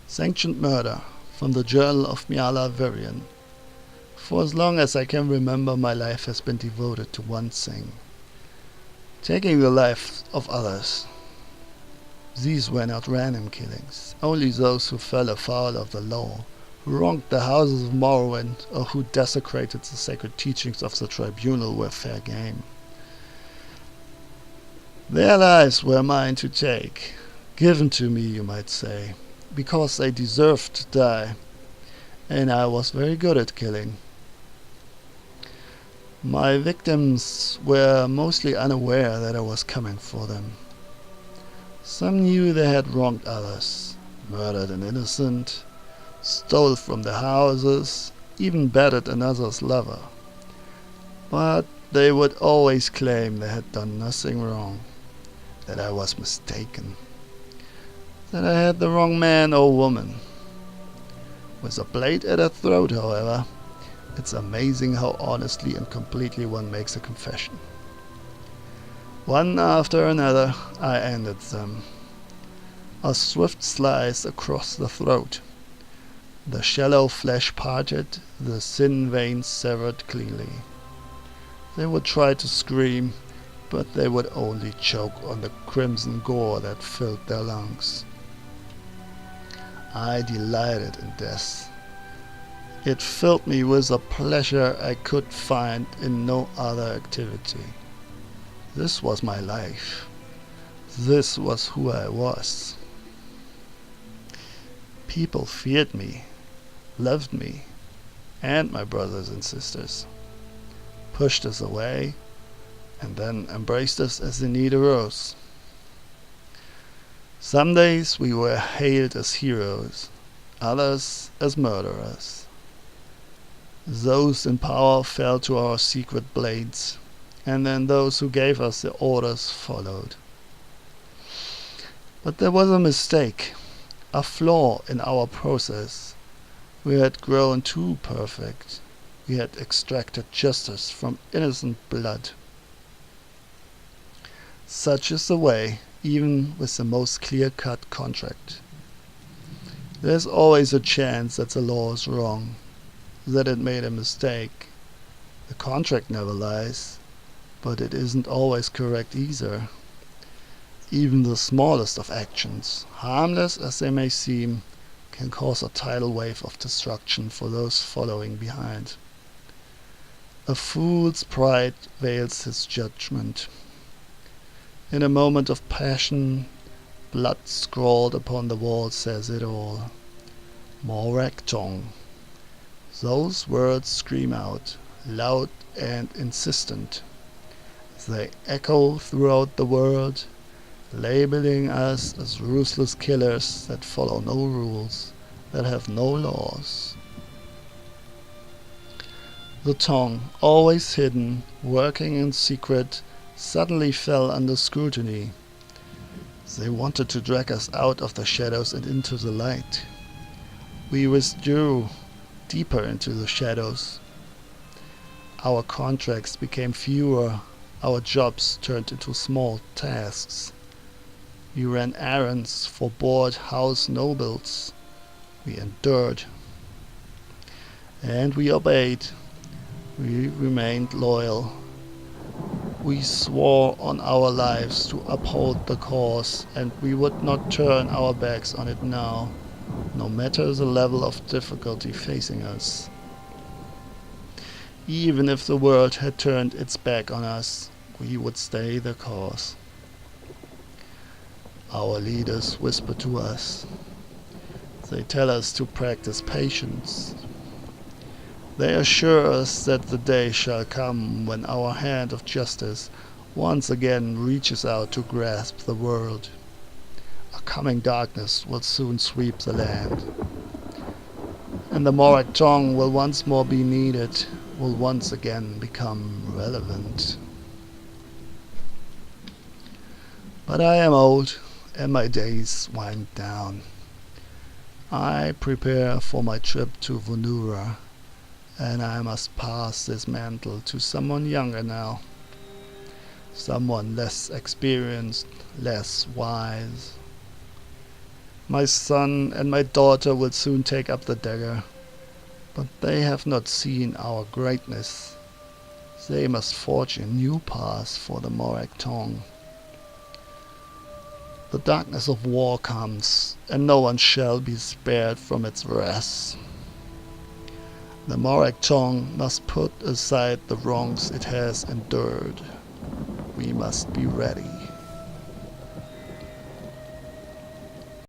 Sanctioned murder from the Journal of Miala Varian. For as long as I can remember, my life has been devoted to one thing: taking the lives of others. These were not random killings. Only those who fell afoul of the law, who wronged the houses of Morrowind, or who desecrated the sacred teachings of the tribunal were fair game. Their lives were mine to take, given to me, you might say, because they deserved to die, and I was very good at killing. My victims were mostly unaware that I was coming for them. Some knew they had wronged others, murdered an innocent, stole from their houses, even battered another's lover. But they would always claim they had done nothing wrong, that I was mistaken, that I had the wrong man or woman. With a blade at her throat, however, it's amazing how honestly and completely one makes a confession. One after another, I ended them. A swift slice across the throat. The shallow flesh parted, the thin veins severed cleanly. They would try to scream, but they would only choke on the crimson gore that filled their lungs. I delighted in death. It filled me with a pleasure I could find in no other activity. This was my life. This was who I was. People feared me, loved me, and my brothers and sisters, pushed us away, and then embraced us as the need arose. Some days we were hailed as heroes, others as murderers. Those in power fell to our secret blades, and then those who gave us the orders followed. But there was a mistake, a flaw in our process. We had grown too perfect. We had extracted justice from innocent blood. Such is the way, even with the most clear-cut contract. There's always a chance that the law is wrong, that it made a mistake. The contract never lies, but it isn't always correct either. Even the smallest of actions, harmless as they may seem, can cause a tidal wave of destruction for those following behind. A fool's pride veils his judgment. In a moment of passion, blood scrawled upon the wall says it all. Morak Tong. Those words scream out, loud and insistent. They echo throughout the world, labeling us as ruthless killers that follow no rules, that have no laws. The tongue, always hidden, working in secret, suddenly fell under scrutiny. They wanted to drag us out of the shadows and into the light. We withdrew deeper into the shadows. Our contracts became fewer, our jobs turned into small tasks. We ran errands for bored house nobles. We endured. And we obeyed. We remained loyal. We swore on our lives to uphold the cause, and we would not turn our backs on it now, no matter the level of difficulty facing us. Even if the world had turned its back on us, we would stay the cause. Our leaders whisper to us. They tell us to practice patience. They assure us that the day shall come when our hand of justice once again reaches out to grasp the world. A coming darkness will soon sweep the land, and the Morak tongue will once more be needed, will once again become relevant. But I am old, and my days wind down. I prepare for my trip to Vonura, and I must pass this mantle to someone younger now, someone less experienced, less wise. My son and my daughter will soon take up the dagger, but they have not seen our greatness. They must forge a new path for the Morak tongue. The darkness of war comes, and no one shall be spared from its wrath. The Morak tongue must put aside the wrongs it has endured. We must be ready.